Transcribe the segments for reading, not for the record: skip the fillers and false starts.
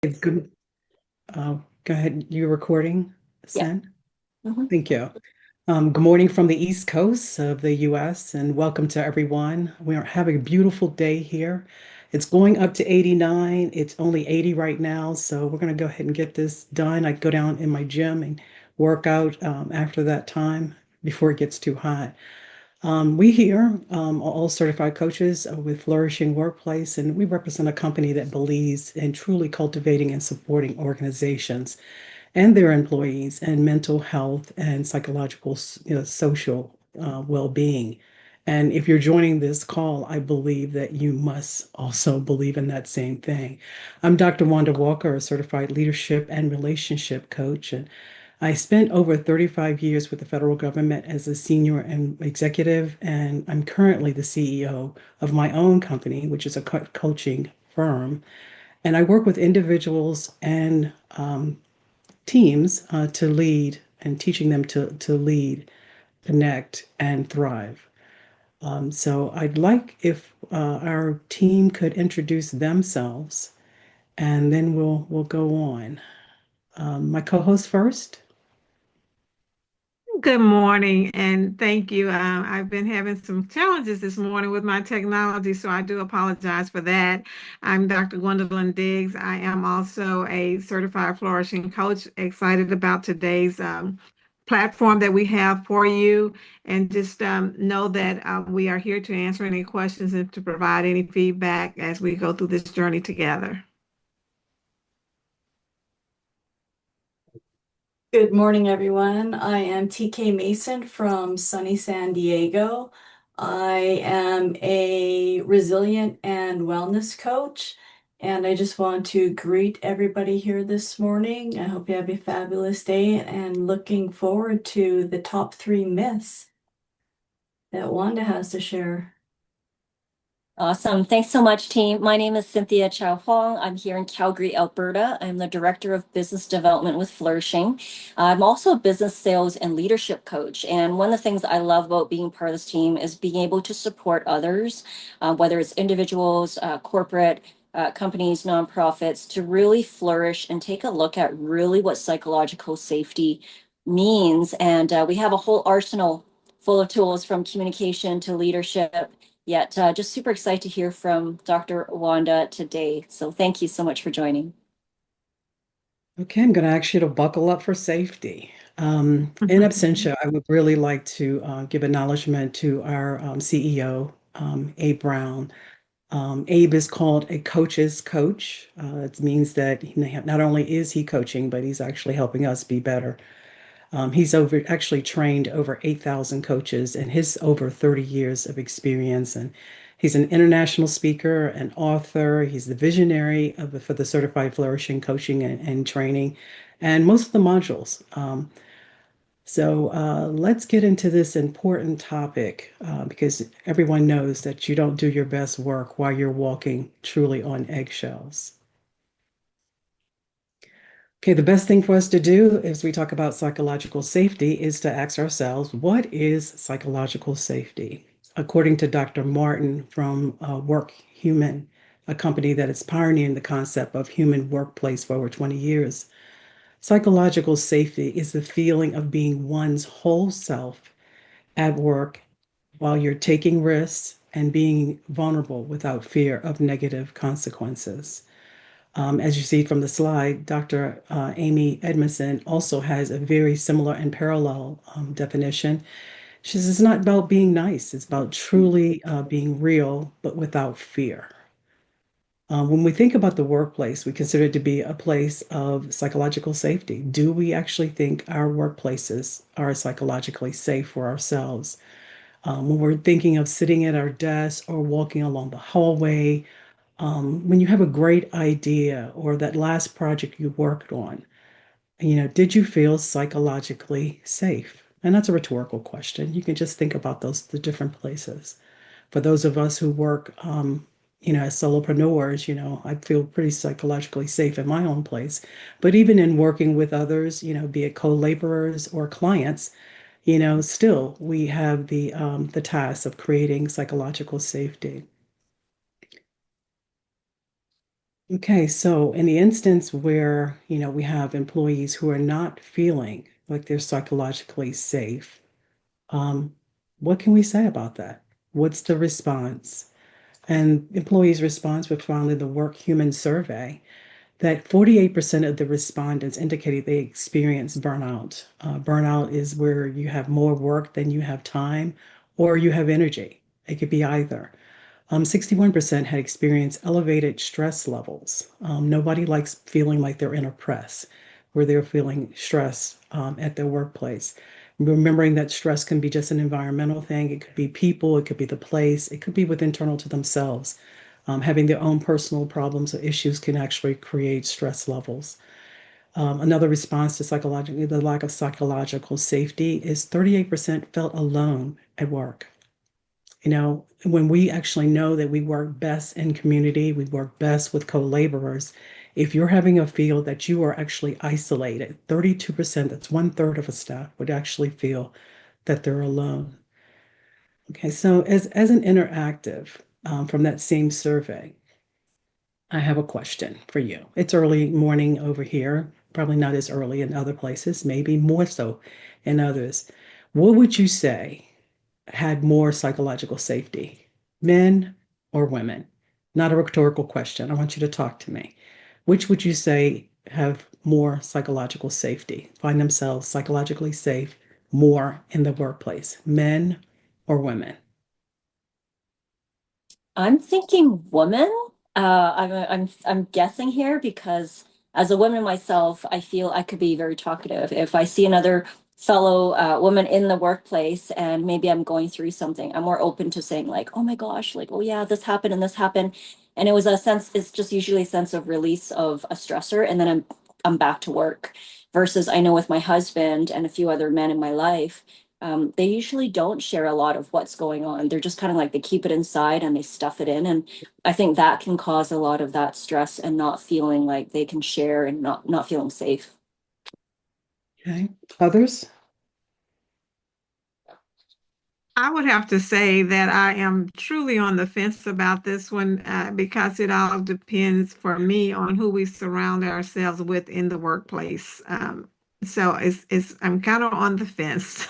Good. Go ahead. You're recording, Yeah. Sen? hmm Thank you. Good morning from the East Coast of the US and welcome to everyone. We are having a beautiful day here. It's going up to 89. It's only 80 right now, so we're going to go ahead and get this done. I go down in my gym and work out after that time before it gets too hot. We here are all certified coaches with Flourishing Workplace, and we represent a company that believes in truly cultivating and supporting organizations and their employees and mental health and psychological, social well-being. And if you're joining this call, I believe that you must also believe in that same thing. I'm Dr. Wanda Walker, a certified leadership and relationship coach, and I spent over 35 years with the federal government as a senior and executive, and I'm currently the CEO of my own company, which is a coaching firm. And I work with individuals and teams to lead and teaching them to lead, connect, and thrive. So I'd like if our team could introduce themselves, and then we'll go on. My co-host first. Good morning, and thank you. I've been having some challenges this morning with my technology, so I do apologize for that. I'm Dr. Gwendolyn Diggs. I am also a certified flourishing coach. Excited about today's platform that we have for you, and just know that we are here to answer any questions and to provide any feedback as we go through this journey together. Good morning, everyone. I am TK Mason from sunny San Diego. I am a resilient and wellness coach, and I just want to greet everybody here this morning. I hope you have a fabulous day and looking forward to the top three myths that Wanda has to share. Awesome. Thanks so much, team. My name is Cynthia Chow Huang. I'm here in Calgary, Alberta. I'm the Director of Business Development with Flourishing. I'm also a business sales and leadership coach. And one of the things I love about being part of this team is being able to support others, whether it's individuals, corporate, companies, nonprofits, to really flourish and take a look at really what psychological safety means. And we have a whole arsenal full of tools from communication to leadership. Yet, just super excited to hear from Dr. Wanda today. So thank you so much for joining. Okay, I'm going to ask you to buckle up for safety. In absentia, I would really like to give acknowledgement to our CEO, Abe Brown. Abe is called a coach's coach. It means that not only is he coaching, but he's actually helping us be better. He's actually trained over 8,000 coaches and his over 30 years of experience. And he's an international speaker, an author. He's the visionary for the Certified Flourishing Coaching and Training and most of the modules. So let's get into this important topic because everyone knows that you don't do your best work while you're walking truly on eggshells. Okay, the best thing for us to do as we talk about psychological safety is to ask ourselves, what is psychological safety? According to Dr. Martin from Work Human, a company that is pioneering the concept of human workplace for over 20 years, psychological safety is the feeling of being one's whole self at work while you're taking risks and being vulnerable without fear of negative consequences. As you see from the slide, Dr. Amy Edmondson also has a very similar and parallel definition. She says it's not about being nice, it's about truly being real, but without fear. When we think about the workplace, we consider it to be a place of psychological safety. Do we actually think our workplaces are psychologically safe for ourselves? When we're thinking of sitting at our desk or walking along the hallway, when you have a great idea or that last project you worked on, did you feel psychologically safe? And that's a rhetorical question. You can just think about the different places. For those of us who work, as solopreneurs, I feel pretty psychologically safe in my own place. But even in working with others, be it co-laborers or clients, still we have the task of creating psychological safety. Okay, so in the instance where, we have employees who are not feeling like they're psychologically safe, um, what can we say about that? What's the response? And employees' response was found in the Work Human Survey that 48% of the respondents indicated they experience burnout. Burnout is where you have more work than you have time or you have energy. It could be either. 61% had experienced elevated stress levels. Nobody likes feeling like they're in a press where they're feeling stress at their workplace. Remembering that stress can be just an environmental thing, it could be people, it could be the place, it could be with internal to themselves. Having their own personal problems or issues can actually create stress levels. Another response to psychological, the lack of psychological safety is 38% felt alone at work. When we actually know that we work best in community, we work best with co-laborers, if you're having a feel that you are actually isolated, 32%, that's one third of a staff would actually feel that they're alone. Okay, so as an interactive from that same survey, I have a question for you. It's early morning over here, probably not as early in other places, maybe more so in others. What would you say had more psychological safety, men or women? Not a rhetorical question. I want you to talk to me. Which would you say have more psychological safety, find themselves psychologically safe more in the workplace, men or women? I'm thinking woman. I'm guessing here because as a woman myself, I feel I could be very talkative. If I see another fellow woman in the workplace and maybe I'm going through something, I'm more open to saying like, "Oh my gosh, like oh yeah, this happened and this happened," and it was a sense. It's just usually a sense of release of a stressor, and then I'm back to work. Versus I know with my husband and a few other men in my life, they usually don't share a lot of what's going on. They're just kind of like they keep it inside and they stuff it in. And I think that can cause a lot of that stress and not feeling like they can share and not feeling safe. Okay. Others? I would have to say that I am truly on the fence about this one because it all depends for me on who we surround ourselves with in the workplace. So it's I'm kind of on the fence.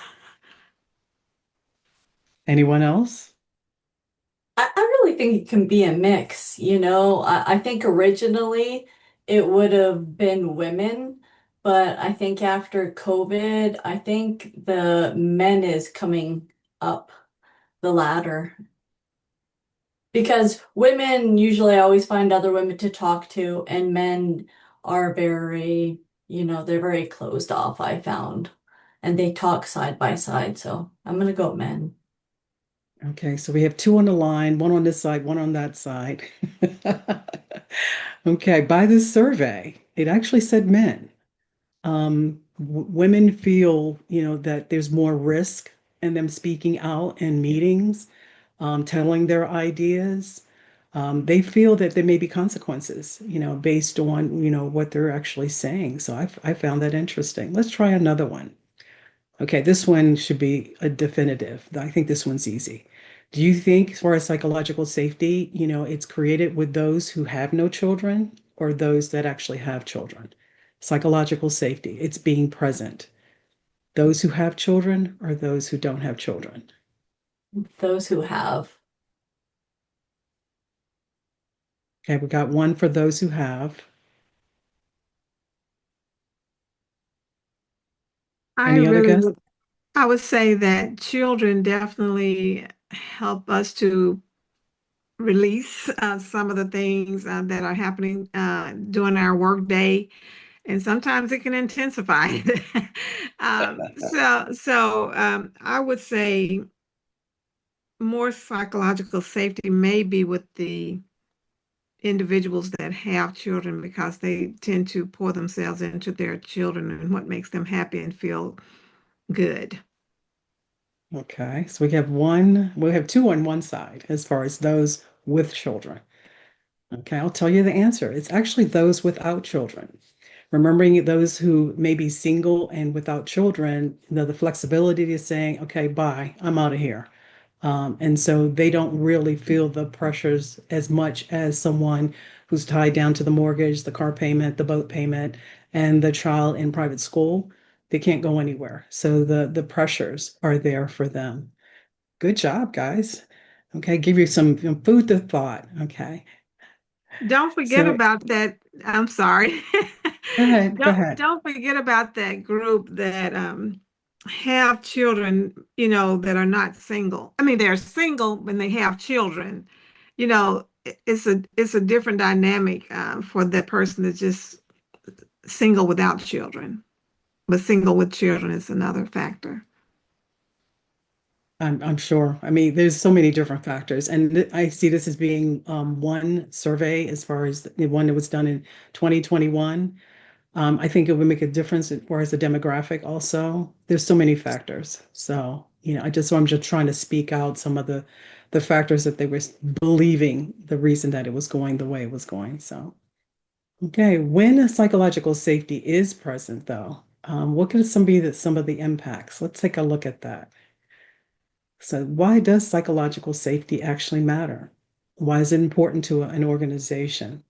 Anyone else? I really think it can be a mix, I think originally it would have been women, but I think after COVID, I think the men is coming up the ladder because women usually always find other women to talk to, and men are very, they're very closed off, I found, and they talk side by side. So I'm gonna go men. Okay, so we have two on the line, one on this side, one on that side. Okay, by this survey, it actually said men. Women feel, that there's more risk in them speaking out in meetings, telling their ideas. They feel that there may be consequences, based on, what they're actually saying. So I found that interesting. Let's try another one. Okay, this one should be a definitive. I think this one's easy. Do you think, as far as psychological safety, it's created with those who have no children or those that actually have children? Psychological safety, it's being present. Those who have children or those who don't have children? Those who have. Okay, we got one for those who have. I Any other really guess? would, I would say that children definitely help us to release some of the things that are happening during our workday, and sometimes it can intensify it. I would say more psychological safety may be with the individuals that have children because they tend to pour themselves into their children and what makes them happy and feel good. Okay, so we have two on one side as far as those with children. Okay, I'll tell you the answer. It's actually those without children. Remembering those who may be single and without children, the flexibility to saying, okay, bye, I'm out of here. And so they don't really feel the pressures as much as someone who's tied down to the mortgage, the car payment, the boat payment, and the child in private school, they can't go anywhere. So the pressures are there for them. Good job, guys. Okay, give you some food to thought. Okay. Don't forget So about that. I'm sorry. go ahead, go ahead. Don't forget about that group that have children, that are not single. I mean, they're single when they have children. It's a different dynamic for that person that's just single without children. But single with children is another factor. I'm sure. I mean, there's so many different factors, and I see this as being one survey as far as the one that was done in 2021. I think it would make a difference as far as the demographic also. There's so many factors. So, I'm just trying to speak out some of the factors that they were believing the reason that it was going the way it was going. So, okay, when a psychological safety is present, though, what could some of the impacts? Let's take a look at that. So, why does psychological safety actually matter? Why is it important to an organization?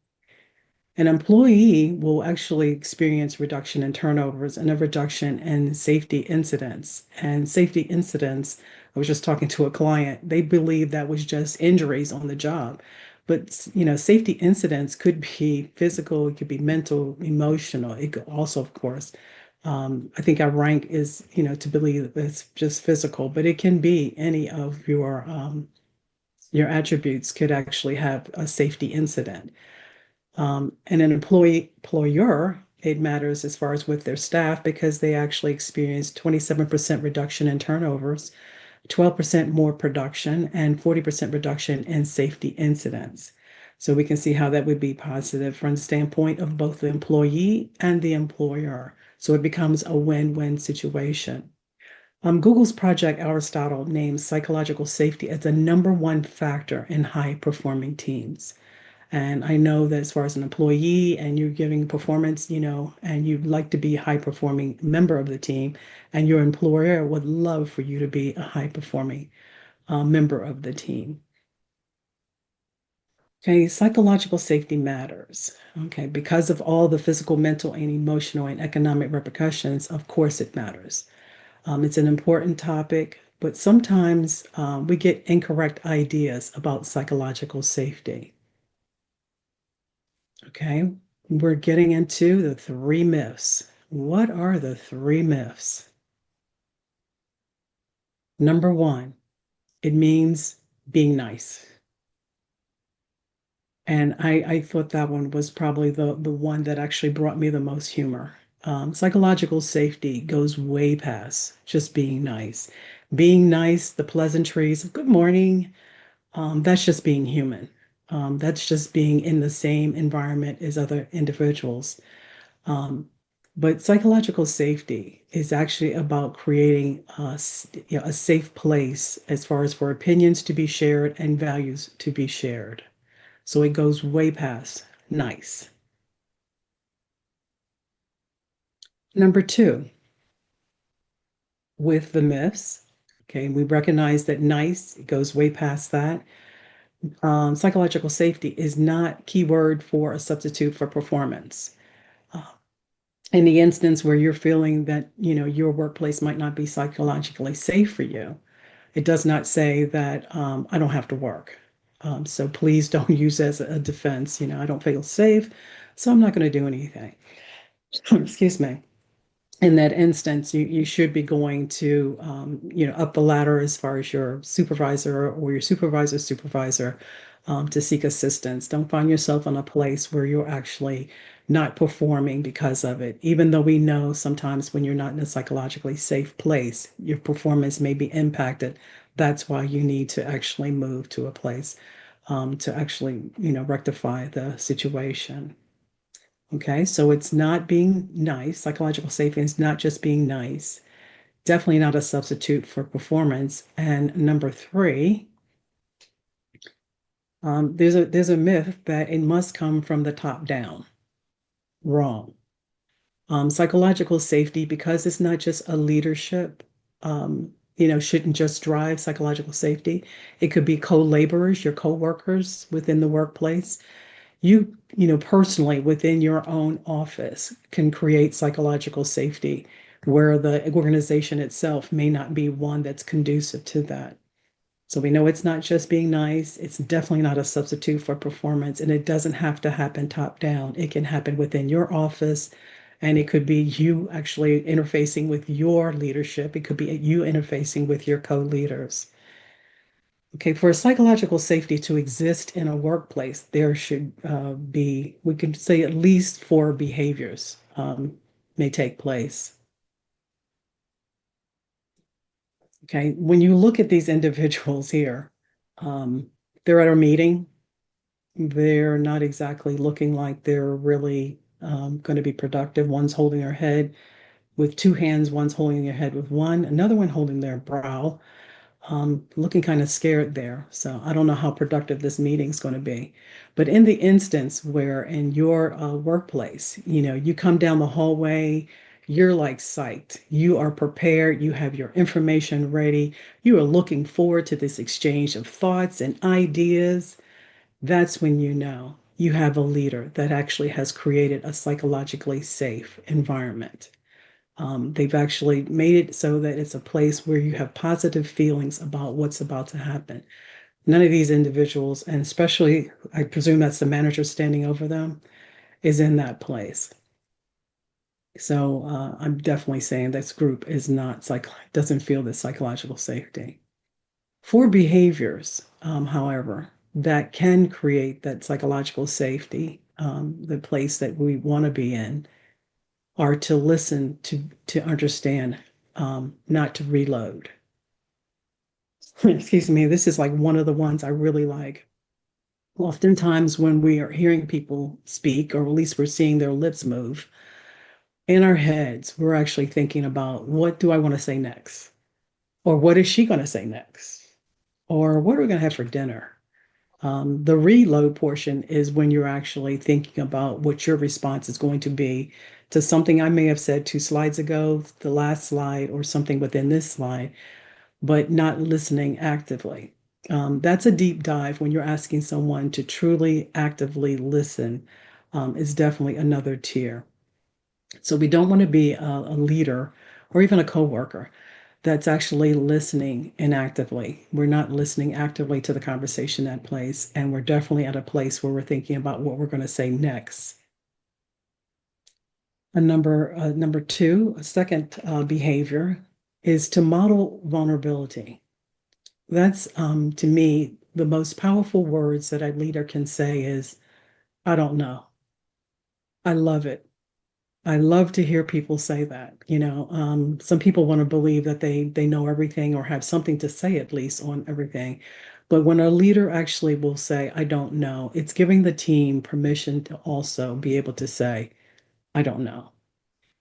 An employee will actually experience reduction in turnovers and a reduction in safety incidents. And safety incidents, I was just talking to a client, they believe that was just injuries on the job. But safety incidents could be physical, it could be mental, emotional. It could also, of course, I think our rank is, to believe that it's just physical, but it can be any of your attributes could actually have a safety incident. And an employer, it matters as far as with their staff because they actually experience 27% reduction in turnovers, 12% more production, and 40% reduction in safety incidents. So we can see how that would be positive from the standpoint of both the employee and the employer. So it becomes a win-win situation. Google's Project Aristotle names psychological safety as the number one factor in high-performing teams. And I know that as far as an employee and you're giving performance, and you'd like to be a high performing member of the team, and your employer would love for you to be a high performing member of the team. Okay, psychological safety matters. Okay, because of all the physical, mental, and emotional and economic repercussions, of course it matters. It's an important topic, but sometimes we get incorrect ideas about psychological safety. Okay, we're getting into the three myths. What are the three myths? Number one, it means being nice. And I thought that one was probably the one that actually brought me the most humor. Psychological safety goes way past just being nice. Being nice, the pleasantries, good morning, that's just being human. That's just being in the same environment as other individuals. Um, but psychological safety is actually about creating a safe place as far as for opinions to be shared and values to be shared. So it goes way past nice. Number two, with the myths, okay, we recognize that nice it goes way past that. Psychological safety is not keyword for a substitute for performance. Uh, in the instance where you're feeling that your workplace might not be psychologically safe for you, it does not say that I don't have to work. So please don't use as a defense. I don't feel safe, so I'm not going to do anything. Excuse me. In that instance, you should be going to up the ladder as far as your supervisor or your supervisor's supervisor to seek assistance. Don't find yourself in a place where you're actually not performing because of it. Even though we know sometimes when you're not in a psychologically safe place, your performance may be impacted. That's why you need to actually move to a place to actually rectify the situation. Okay, so it's not being nice. Psychological safety is not just being nice. Definitely not a substitute for performance. And number three, there's a myth that it must come from the top down. Wrong. Psychological safety, because it's not just a leadership, shouldn't just drive psychological safety. It could be co-laborers, your co-workers within the workplace. you personally within your own office can create psychological safety where the organization itself may not be one that's conducive to that. So we know it's not just being nice. It's definitely not a substitute for performance, and it doesn't have to happen top down. It can happen within your office, and it could be you actually interfacing with your leadership. It could be you interfacing with your co-leaders. Okay, for psychological safety to exist in a workplace, there should be, we can say at least four behaviors may take place. Okay, when you look at these individuals here, they're at a meeting. They're not exactly looking like they're really going to be productive. One's holding their head with two hands, one's holding their head with one, another one holding their brow, looking kind of scared there. So I don't know how productive this meeting's going to be. But in the instance where in your workplace, you come down the hallway, you're like psyched. You are prepared. You have your information ready. You are looking forward to this exchange of thoughts and ideas. That's when you know you have a leader that actually has created a psychologically safe environment. They've actually made it so that it's a place where you have positive feelings about what's about to happen. None of these individuals, and especially, I presume that's the manager standing over them, is in that place. So I'm definitely saying this group is not doesn't feel this psychological safety. For behaviors, however, that can create that psychological safety, the place that we want to be in, are to listen, to understand, not to reload. Excuse me, this is like one of the ones I really like. Oftentimes, when we are hearing people speak, or at least we're seeing their lips move, in our heads, we're actually thinking about what do I want to say next? Or what is she going to say next? Or what are we going to have for dinner? The reload portion is when you're actually thinking about what your response is going to be to something I may have said 2 slides ago, the last slide, or something within this slide, but not listening actively. That's a deep dive when you're asking someone to truly actively listen, is definitely another tier. So we don't want to be a leader or even a coworker that's actually listening inactively. We're not listening actively to the conversation at place, and we're definitely at a place where we're thinking about what we're going to say next. Number two, a second behavior is to model vulnerability. That's to me the most powerful words that a leader can say is, "I don't know." I love it. I love to hear people say that. Some people want to believe that they know everything or have something to say at least on everything. But when a leader actually will say, I don't know, it's giving the team permission to also be able to say, I don't know.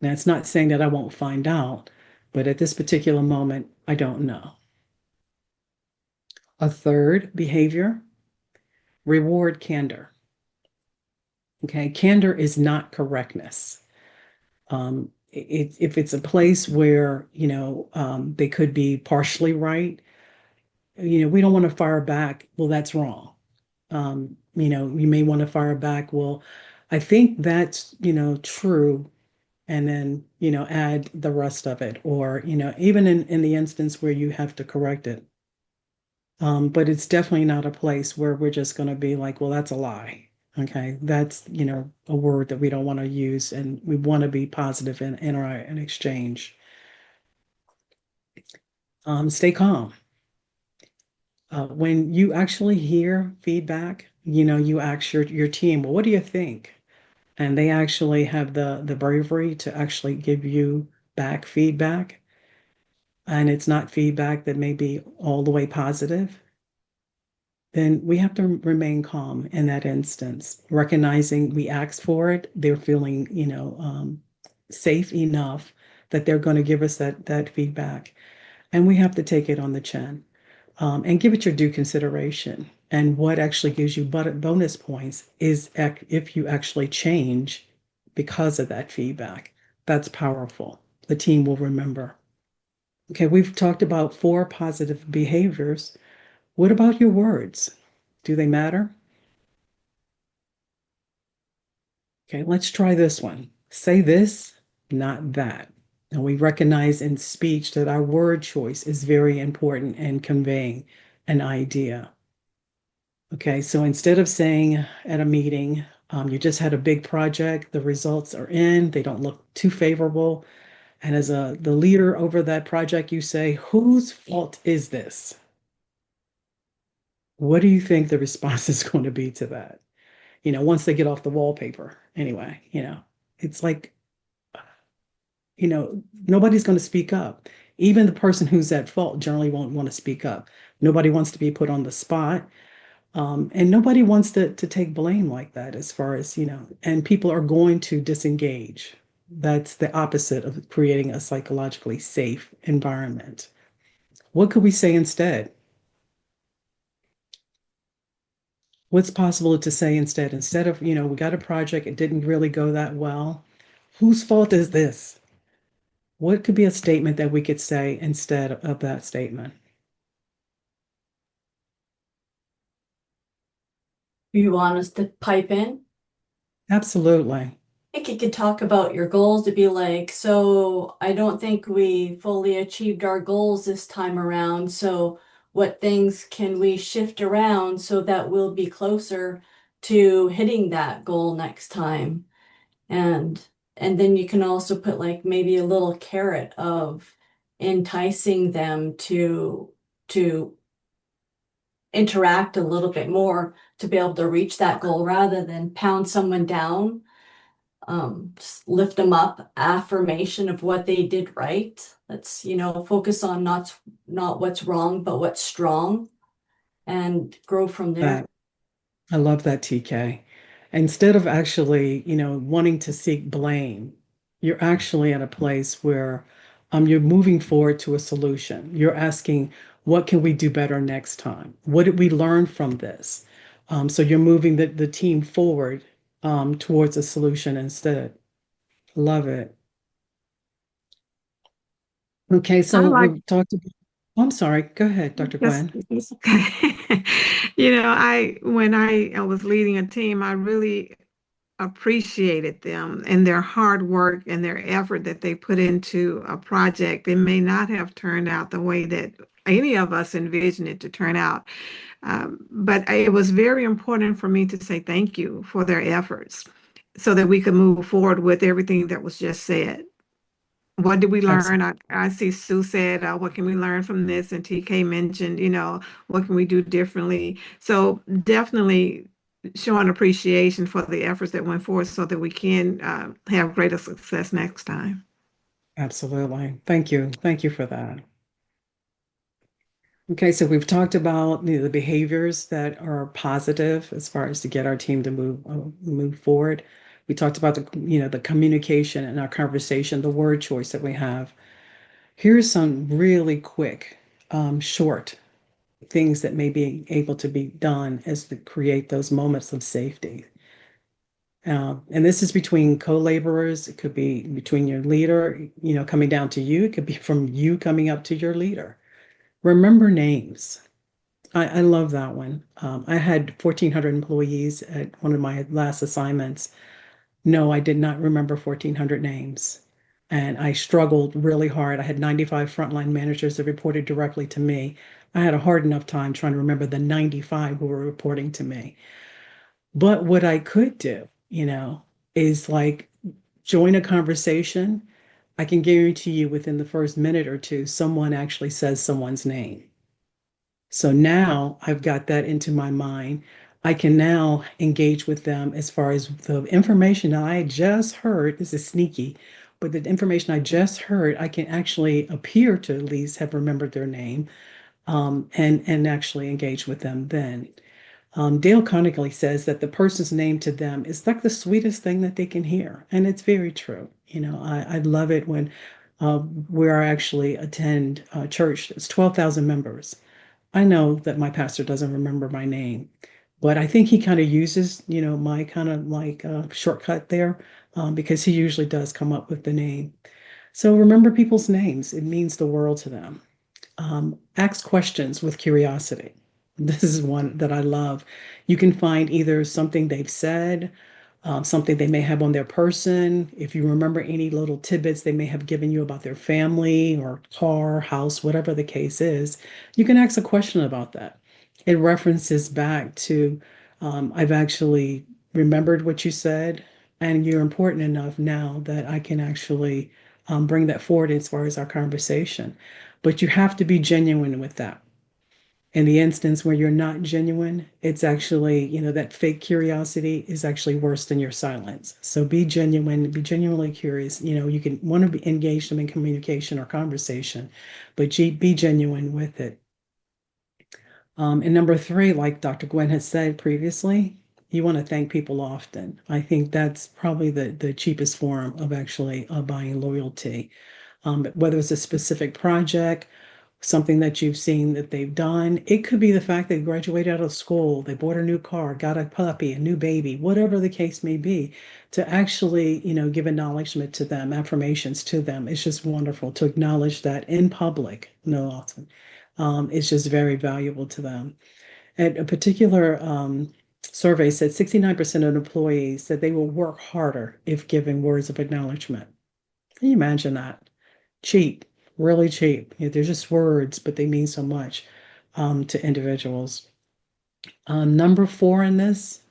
Now, it's not saying that I won't find out, but at this particular moment, I don't know. A third behavior, reward candor. Okay, candor is not correctness. If it's a place where they could be partially right, we don't want to fire back. Well, that's wrong. You may want to fire back. Well, I think that's true, and then add the rest of it, or even in the instance where you have to correct it. But it's definitely not a place where we're just going to be like, well, that's a lie. Okay, that's a word that we don't want to use, and we want to be positive in our exchange. Stay calm. When you actually hear feedback, you ask your team, well, what do you think? And they actually have the bravery to actually give you back feedback, and it's not feedback that may be all the way positive. Then we have to remain calm in that instance, recognizing we asked for it. They're feeling, safe enough that they're going to give us that feedback, and we have to take it on the chin, and give it your due consideration. And what actually gives you bonus points is if you actually change because of that feedback. That's powerful. The team will remember. Okay, we've talked about 4 positive behaviors. What about your words? Do they matter? Okay, let's try this one. Say this, not that. And we recognize in speech that our word choice is very important in conveying an idea. Okay, so instead of saying at a meeting, you just had a big project, the results are in, they don't look too favorable. And as the leader over that project, you say, whose fault is this? What do you think the response is going to be to that? Once they get off the wallpaper, anyway, it's like, nobody's going to speak up. Even the person who's at fault generally won't want to speak up. Nobody wants to be put on the spot. And nobody wants to take blame like that, as far as, and people are going to disengage. That's the opposite of creating a psychologically safe environment. What could we say instead? What's possible to say instead? Instead of, we got a project, it didn't really go that well. Whose fault is this? What could be a statement that we could say instead of that statement? You want us to pipe in? Absolutely. I think you could talk about your goals to be like, so I don't think we fully achieved our goals this time around. So what things can we shift around so that we'll be closer to hitting that goal next time? And and then you can also put like maybe a little carrot of enticing them to interact a little bit more to be able to reach that goal rather than pound someone down. Just lift them up, affirmation of what they did right. Let's, focus on not what's wrong, but what's strong and grow from there. That I love that, TK. Instead of actually, wanting to seek blame, you're actually at a place where you're moving forward to a solution. You're asking, what can we do better next time? What did we learn from this? So you're moving the team forward towards a solution instead. Love it. Okay, I so like we've talked about, I'm sorry, go ahead, Dr. this. Gwen. It's okay. When I was leading a team, I really appreciated them and their hard work and their effort that they put into a project. It may not have turned out the way that any of us envisioned it to turn out. But it was very important for me to say thank you for their efforts so that we could move forward with everything that was just said. What did we learn? Absolutely. I see Sue said, what can we learn from this? And TK mentioned, what can we do differently? So definitely showing appreciation for the efforts that went forth so that we can have greater success next time. Absolutely. Thank you. Thank you for that. Okay, so we've talked about the behaviors that are positive as far as to get our team to move forward. We talked about the communication and our conversation, the word choice that we have. Here's some really quick, short things that may be able to be done as to create those moments of safety. And this is between co-laborers. It could be between your leader, coming down to you. It could be from you coming up to your leader. Remember names. I love that one. I had 1,400 employees at one of my last assignments. No, I did not remember 1,400 names. And I struggled really hard. I had 95 frontline managers that reported directly to me. I had a hard enough time trying to remember the 95 who were reporting to me. But what I could do, is like join a conversation. I can guarantee you within the first minute or two, someone actually says someone's name. So now I've got that into my mind. I can now engage with them as far as the information that I just heard. This is sneaky, but the information I just heard, I can actually appear to at least have remembered their name, and actually engage with them then. Dale Carnegie says that the person's name to them is like the sweetest thing that they can hear. And it's very true. I love it when where I actually attend church. It's 12,000 members. I know that my pastor doesn't remember my name, but I think he kind of uses, my kind of like shortcut there, because he usually does come up with the name. So remember people's names. It means the world to them. Ask questions with curiosity. This is one that I love. You can find either something they've said, something they may have on their person. If you remember any little tidbits they may have given you about their family or car, house, whatever the case is, you can ask a question about that. It references back to, I've actually remembered what you said, and you're important enough now that I can actually bring that forward as far as our conversation. But you have to be genuine with that. In the instance where you're not genuine, it's actually, that fake curiosity is actually worse than your silence. So be genuine, be genuinely curious. You can want to engage them in communication or conversation, but be genuine with it. And number three, like Dr. Gwen has said previously, you want to thank people often. I think that's probably the cheapest form of actually buying loyalty. Whether it's a specific project, something that you've seen that they've done. It could be the fact they graduated out of school, they bought a new car, got a puppy, a new baby, whatever the case may be, to actually, give acknowledgement to them, affirmations to them. It's just wonderful to acknowledge that in public, no often. It's just very valuable to them. And a particular survey said 69% of employees said they will work harder if given words of acknowledgement. Can you imagine that? Cheap, really cheap. They're just words, but they mean so much to individuals. Number four in this,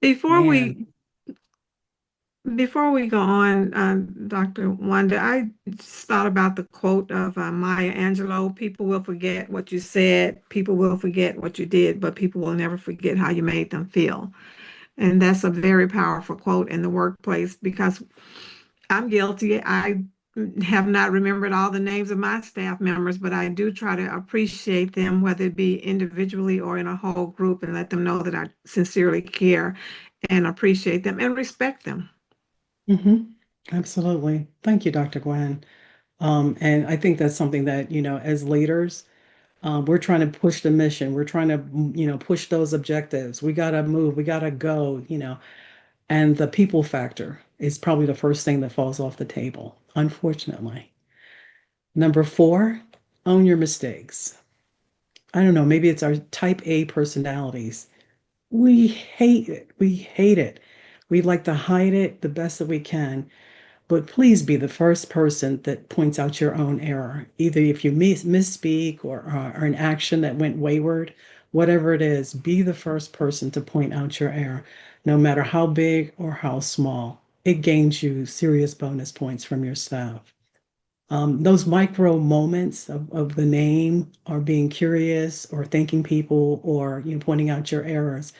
Before man. we Before we go on, Dr. Wanda, I just thought about the quote of Maya Angelou: "People will forget what you said, people will forget what you did, but people will never forget how you made them feel." And that's a very powerful quote in the workplace, because I'm guilty. I have not remembered all the names of my staff members, but I do try to appreciate them, whether it be individually or in a whole group, and let them know that I sincerely care and appreciate them and respect them. Hmm. Absolutely. Thank you, Dr. Gwen. And I think that's something that, as leaders, we're trying to push the mission. We're trying to, push those objectives. We got to move. We got to go, and the people factor is probably the first thing that falls off the table, unfortunately. Number four, own your mistakes. I don't know, maybe it's our type A personalities. We hate it. We hate it. We like to hide it the best that we can. But please be the first person that points out your own error. Either if you misspeak or an action that went wayward, whatever it is, be the first person to point out your error, no matter how big or how small. It gains you serious bonus points from your staff. Those micro moments of the name or being curious or thanking people or pointing out your errors,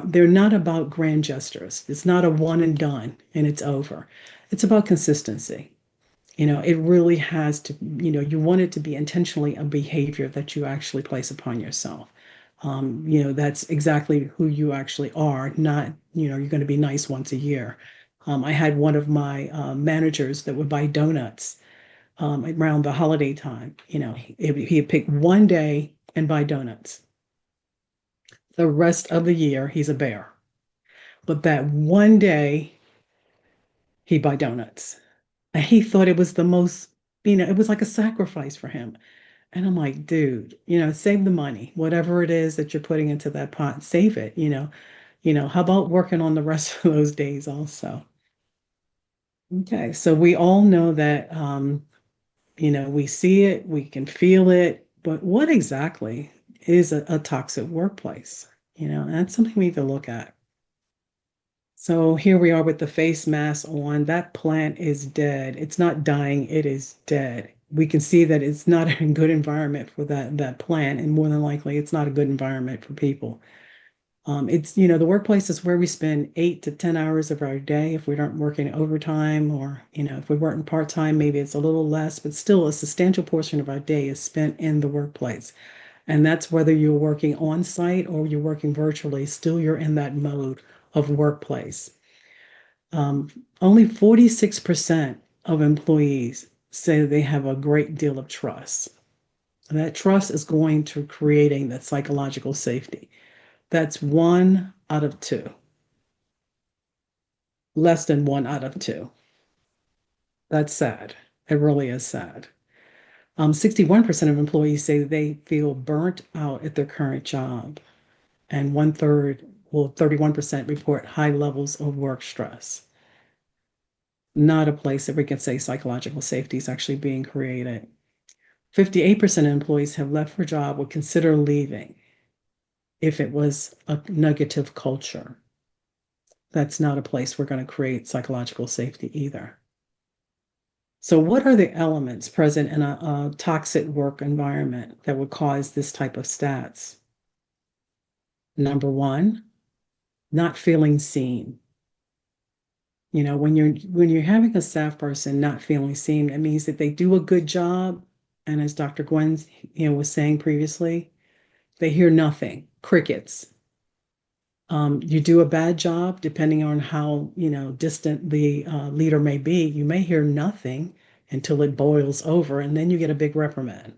they're not about grand gestures. It's not a one and done and it's over. It's about consistency. It really has to, you want it to be intentionally a behavior that you actually place upon yourself. That's exactly who you actually are, not, you're going to be nice once a year. I had one of my managers that would buy donuts around the holiday time. He'd pick one day and buy donuts. The rest of the year, he's a bear. But that one day, he'd buy donuts. And he thought it was the most, it was like a sacrifice for him. And I'm like, dude, save the money, whatever it is that you're putting into that pot, save it, how about working on the rest of those days also? Okay, so we all know that we see it, we can feel it, but what exactly is a toxic workplace? That's something we need to look at. So here we are with the face mask on. That plant is dead. It's not dying, it is dead. We can see that it's not a good environment for that plant, and more than likely, it's not a good environment for people. It's, the workplace is where we spend 8 to 10 hours of our day. If we aren't working overtime or, if we're working part-time, maybe it's a little less, but still a substantial portion of our day is spent in the workplace. And that's whether you're working on site or you're working virtually, still you're in that mode of workplace. Only 46% of employees say they have a great deal of trust. And that trust is going to creating that psychological safety. That's 1 out of 2. Less than 1 out of 2. That's sad. It really is sad. 61% of employees say they feel burnt out at their current job. And 1/3 31% report high levels of work stress. Not a place that we can say psychological safety is actually being created. 58% of employees have left for a job would consider leaving if it was a negative culture. That's not a place we're going to create psychological safety either. So what are the elements present in a toxic work environment that would cause this type of stats? Number one, not feeling seen. You know, when you're having a staff person not feeling seen, it means that they do a good job. And as Dr. Gwen, was saying previously, they hear nothing, crickets. You do a bad job, depending on how, distant the leader may be, you may hear nothing until it boils over, and then you get a big reprimand.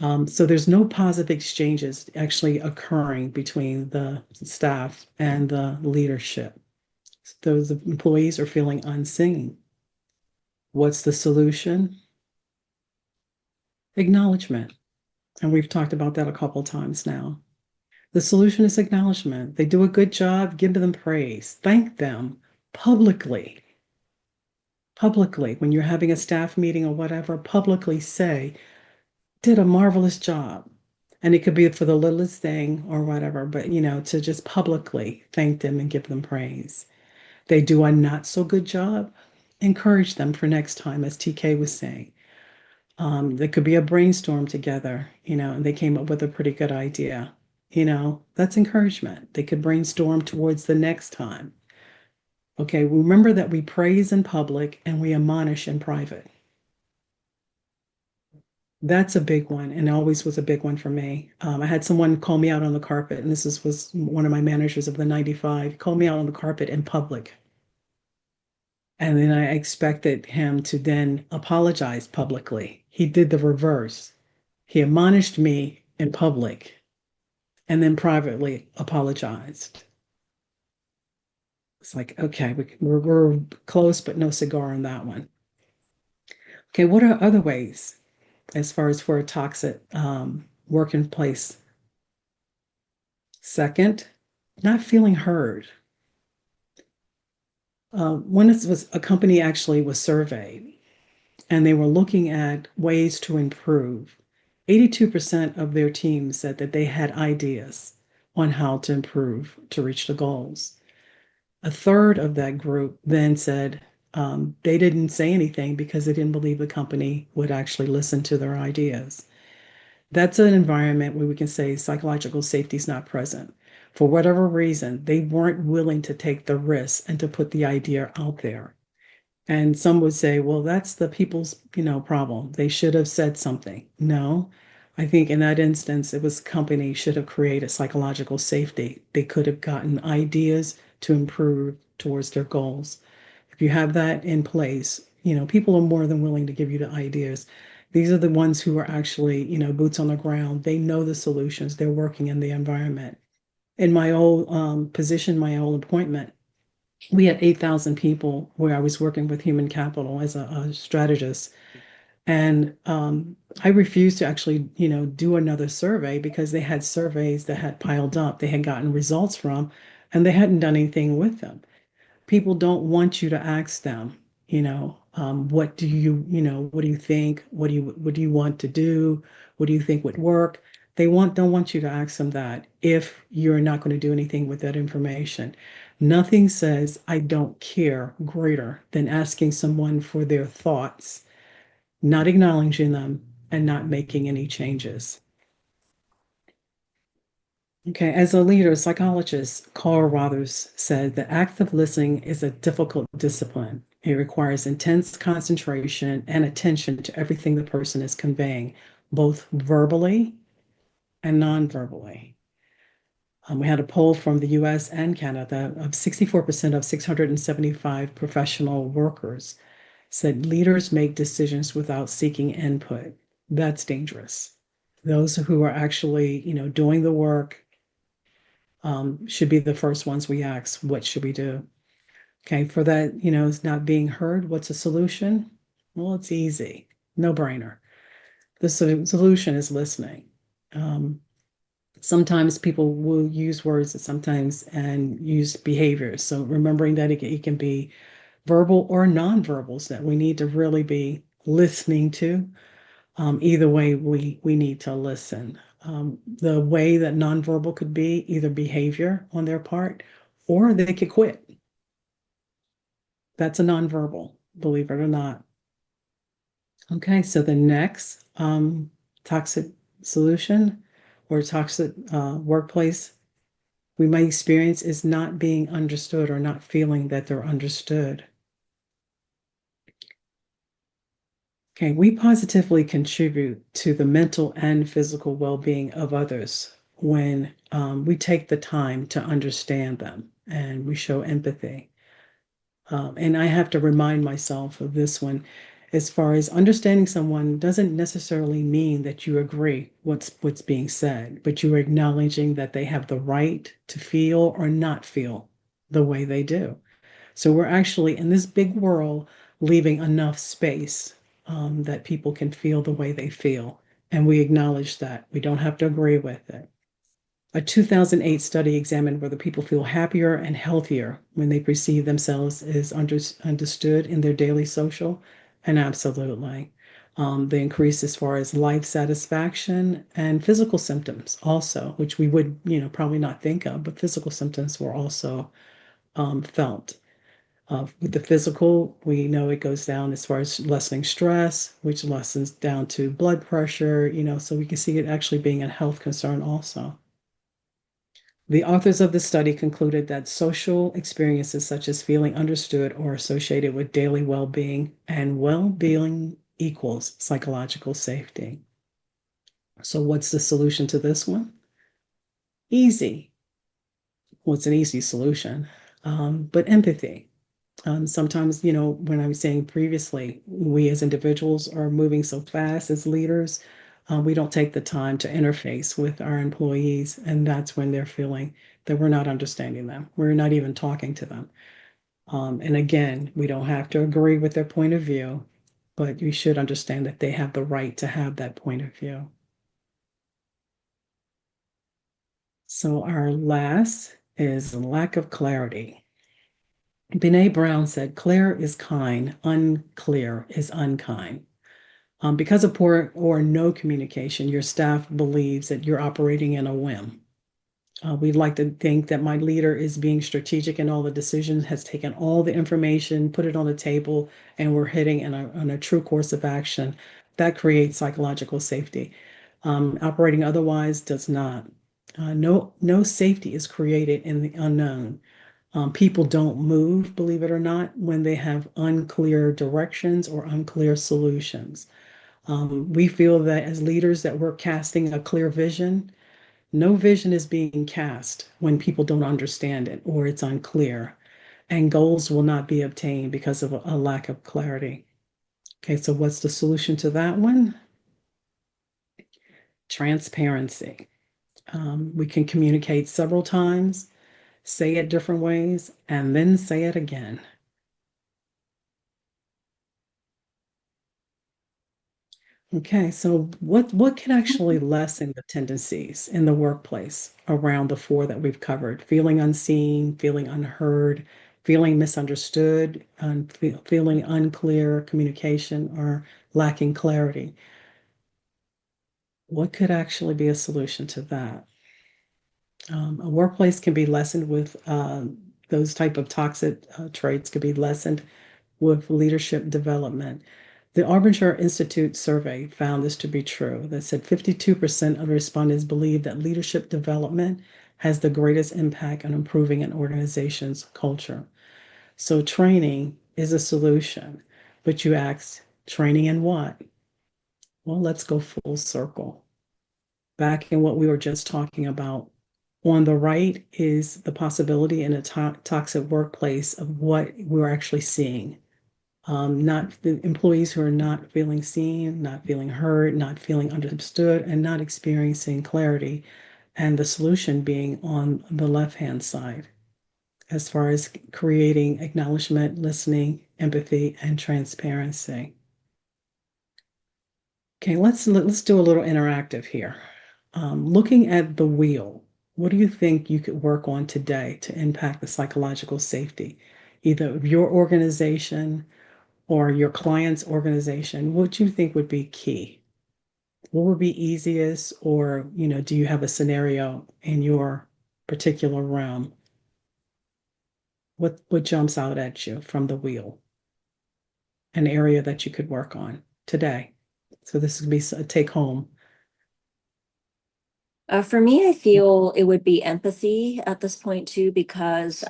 So there's no positive exchanges actually occurring between the staff and the leadership. Those employees are feeling unseen. What's the solution? Acknowledgement. And we've talked about that a couple times now. The solution is acknowledgement. They do a good job, give them praise, thank them publicly. Publicly, when you're having a staff meeting or whatever, publicly say, did a marvelous job. And it could be for the littlest thing or whatever, but to just publicly thank them and give them praise. They do a not so good job, encourage them for next time, as TK was saying. There could be a brainstorm together, and they came up with a pretty good idea. That's encouragement. They could brainstorm towards the next time. Okay, remember that we praise in public and we admonish in private. That's a big one, and always was a big one for me. I had someone call me out on the carpet, and was one of my managers of the 95, called me out on the carpet in public. And then I expected him to then apologize publicly. He did the reverse. He admonished me in public and then privately apologized. It's like, okay, we're close, but no cigar on that one. Okay, what are other ways as far as for a toxic working place? Second, not feeling heard. When a company actually was surveyed and they were looking at ways to improve, 82% of their team said that they had ideas on how to improve to reach the goals. A third of that group then said they didn't say anything because they didn't believe the company would actually listen to their ideas. That's an environment where we can say psychological safety is not present. For whatever reason, they weren't willing to take the risk and to put the idea out there. And some would say, well, that's the people's, problem. They should have said something. No, I think in that instance, it was company should have created psychological safety. They could have gotten ideas to improve towards their goals. If you have that in place, people are more than willing to give you the ideas. These are the ones who are actually, boots on the ground. They know the solutions. They're working in the environment. In my old position, my old appointment, we had 8,000 people where I was working with human capital as a strategist. And I refused to actually, do another survey because they had surveys that had piled up, they had gotten results from, and they hadn't done anything with them. People don't want you to ask them, what do what do you think? What do you want to do? What do you think would work? Don't want you to ask them that if you're not going to do anything with that information. Nothing says I don't care greater than asking someone for their thoughts, not acknowledging them, and not making any changes. Okay, as a leader, psychologist Carl Rothers said the act of listening is a difficult discipline. It requires intense concentration and attention to everything the person is conveying, both verbally and non-verbally. We had a poll from the US and Canada of 64% of 675 professional workers said leaders make decisions without seeking input. That's dangerous. Those who are actually, doing the work should be the first ones we ask, what should we do? Okay, for that, it's not being heard, what's a solution? Well, it's easy, no brainer. The solution is listening. Sometimes people will use words sometimes and use behaviors. So remembering that it can be verbal or nonverbals that we need to really be listening to. Either way, we need to listen. The way that nonverbal could be either behavior on their part or they could quit. That's a nonverbal, believe it or not. Okay, so the next toxic solution or toxic workplace we might experience is not being understood or not feeling that they're understood. Okay, we positively contribute to the mental and physical well-being of others when we take the time to understand them and we show empathy. And I have to remind myself of this one. As far as understanding someone doesn't necessarily mean that you agree what's being said, but you are acknowledging that they have the right to feel or not feel the way they do. So we're actually in this big world leaving enough space that people can feel the way they feel. And we acknowledge that. We don't have to agree with it. A 2008 study examined whether people feel happier and healthier when they perceive themselves as understood in their daily social. And absolutely. The increase as far as life satisfaction and physical symptoms also, which we would, probably not think of, but physical symptoms were also felt. With the physical, we know it goes down as far as lessening stress, which lessens down to blood pressure, so we can see it actually being a health concern also. The authors of the study concluded that social experiences such as feeling understood are associated with daily well-being, and well-being equals psychological safety. So what's the solution to this one? Easy. Well, it's an easy solution, but empathy. Sometimes, when I was saying previously, we as individuals are moving so fast as leaders, we don't take the time to interface with our employees, and that's when they're feeling that we're not understanding them. We're not even talking to them. And again, we don't have to agree with their point of view, but you should understand that they have the right to have that point of view. So our last is lack of clarity. Brene Brown said, clear is kind, unclear is unkind. Because of poor or no communication, your staff believes that you're operating in a whim. We'd like to think that my leader is being strategic in all the decisions, has taken all the information, put it on the table, and we're heading on a true course of action. That creates psychological safety. Operating otherwise does not. No safety is created in the unknown. People don't move, believe it or not, when they have unclear directions or unclear solutions. We feel that as leaders that we're casting a clear vision. No vision is being cast when people don't understand it or it's unclear, and goals will not be obtained because of a lack of clarity. Okay, so what's the solution to that one? Transparency. We can communicate several times, say it different ways, and then say it again. Okay, so what can actually lessen the tendencies in the workplace around the four that we've covered? Feeling unseen, feeling unheard, feeling misunderstood, and feeling unclear communication or lacking clarity. What could actually be a solution to that? A workplace can be lessened with those type of toxic traits could be lessened with leadership development. The Arbinger Institute survey found this to be true. That said 52% of respondents believe that leadership development has the greatest impact on improving an organization's culture. So training is a solution, but you ask, training in what? Well, let's go full circle. Back in what we were just talking about, on the right is the possibility in a toxic workplace of what we're actually seeing. Not the employees who are not feeling seen, not feeling heard, not feeling understood, and not experiencing clarity. And the solution being on the left-hand side, as far as creating acknowledgement, listening, empathy, and transparency. Okay, let's do a little interactive here. Looking at the wheel, what do you think you could work on today to impact the psychological safety, either of your organization or your client's organization? What do you think would be key? What would be easiest, or do you have a scenario in your particular realm? What jumps out at you from the wheel? An area that you could work on today. So this would be a take home. For me, I feel it would be empathy at this point too, because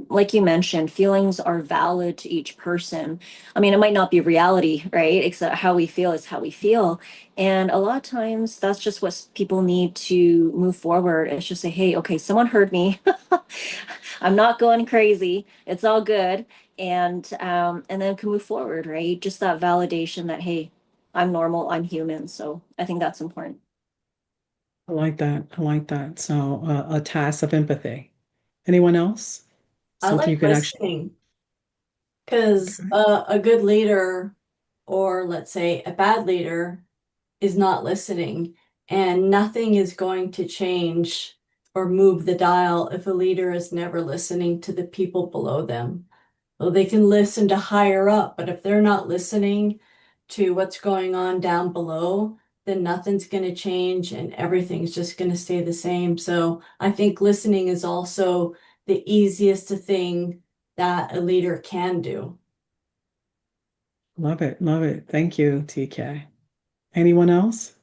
like you mentioned, feelings are valid to each person. I mean, it might not be reality, right? Except how we feel is how we feel. And a lot of times that's just what people need to move forward. It's just say, hey, okay, someone heard me. I'm not going crazy. It's all good. And then can move forward, right? Just that validation that, hey, I'm normal, I'm human. So I think that's important. I like that. I like that. So a task of empathy. Anyone else? I Something like you could actually. listening because Okay. a good leader, or let's say a bad leader, is not listening, and nothing is going to change or move the dial if a leader is never listening to the people below them. Well, they can listen to higher up, but if they're not listening to what's going on down below, then nothing's going to change and everything's just going to stay the same. So I think listening is also the easiest thing that a leader can do. Love it. Love it. Thank you, TK. Anyone else?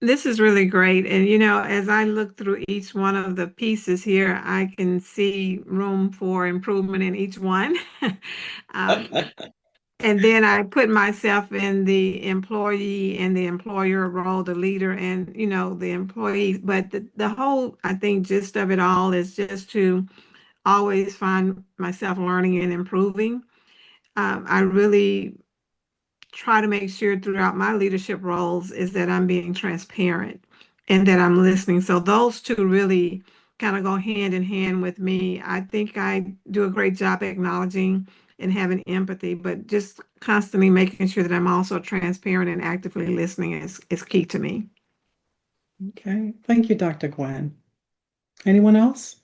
This is really great. And, as I look through each one of the pieces here, I can see room for improvement in each one. um, and then I put myself in the employee and the employer role, the leader and, the employee. But the whole, I think, gist of it all is just to always find myself learning and improving. I really try to make sure throughout my leadership roles is that I'm being transparent and that I'm listening. So those two really kind of go hand in hand with me. I think I do a great job acknowledging and having empathy, but just constantly making sure that I'm also transparent and actively listening is key to me. Okay. Thank you, Dr. Gwen. Anyone else?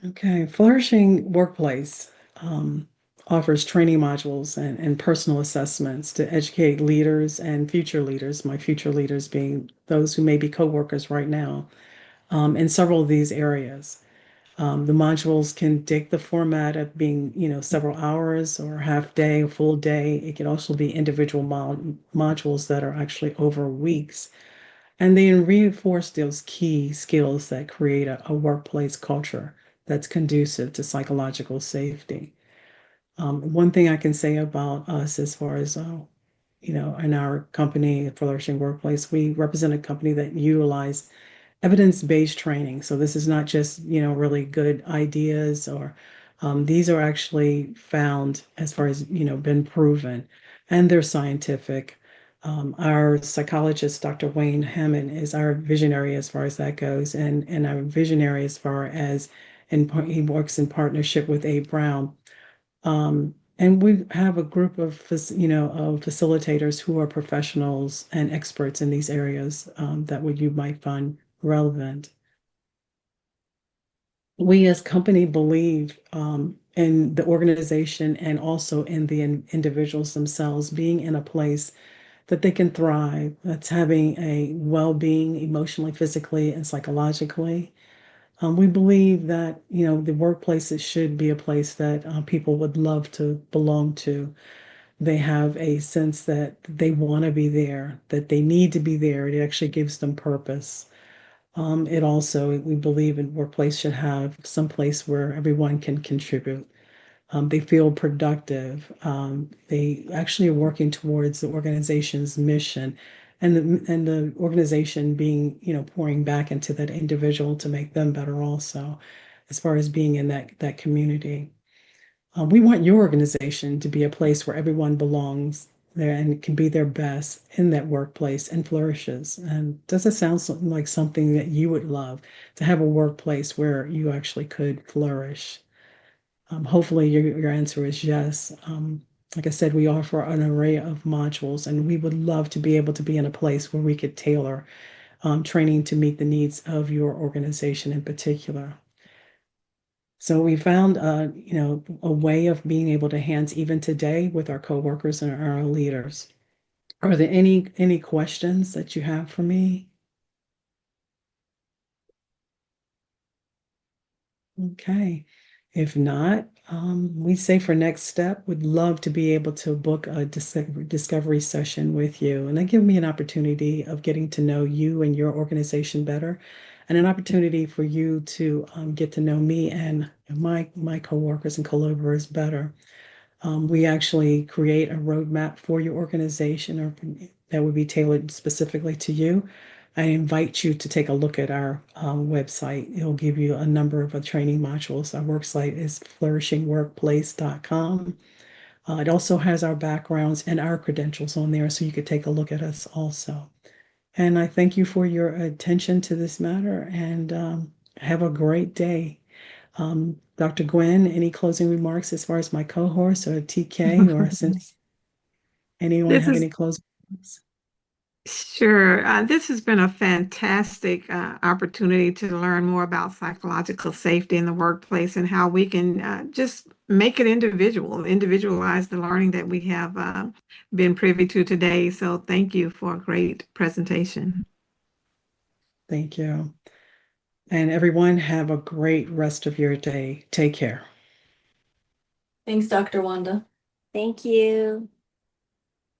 Okay. Flourishing Workplace offers training modules and personal assessments to educate leaders and future leaders, my future leaders being those who may be coworkers right now, in several of these areas. The modules can take the format of being, several hours or half day, a full day. It can also be individual modules that are actually over weeks. And they reinforce those key skills that create a workplace culture that's conducive to psychological safety. One thing I can say about us as far as, in our company, Flourishing Workplace, we represent a company that utilize evidence-based training. So this is not just, really good ideas or these are actually found as far as, been proven and they're scientific. Our psychologist, Dr. Wayne Hammond, is our visionary as far as that goes, and our visionary as far as he works in partnership with Abe Brown. And we have a group of, of facilitators who are professionals and experts in these areas that you might find relevant. We as company believe in the organization and also in the individuals themselves being in a place that they can thrive, that's having a well-being emotionally, physically, and psychologically. We believe that, the workplaces should be a place that people would love to belong to. They have a sense that they want to be there, that they need to be there. It actually gives them purpose. It also, we believe in workplace should have some place where everyone can contribute. They feel productive. They actually are working towards the organization's mission and the organization being, pouring back into that individual to make them better also, as far as being in that community. We want your organization to be a place where everyone belongs there and can be their best in that workplace and flourishes. And does it sound like something that you would love to have a workplace where you actually could flourish? Hopefully, your answer is yes. Like I said, we offer an array of modules, and we would love to be able to be in a place where we could tailor training to meet the needs of your organization in particular. So we found, a way of being able to hands even today with our coworkers and our leaders. Are there any questions that you have for me? Okay. If not, we say for next step, would love to be able to book a discovery session with you. And that give me an opportunity of getting to know you and your organization better, and an opportunity for you to get to know me and my coworkers and co-laborers better. We actually create a roadmap for your organization or that would be tailored specifically to you. I invite you to take a look at our website. It'll give you a number of training modules. Our work site is flourishingworkplace.com. It also has our backgrounds and our credentials on there, so you could take a look at us also. And I thank you for your attention to this matter, and have a great day. Dr. Gwen, any closing remarks as far as my cohorts or TK or since anyone This have is any closing remarks? Sure. This has been a fantastic opportunity to learn more about psychological safety in the workplace and how we can just make it individualize the learning that we have been privy to today. So thank you for a great presentation. Thank you. And everyone have a great rest of your day. Take care. Thanks, Dr. Wanda. Thank you.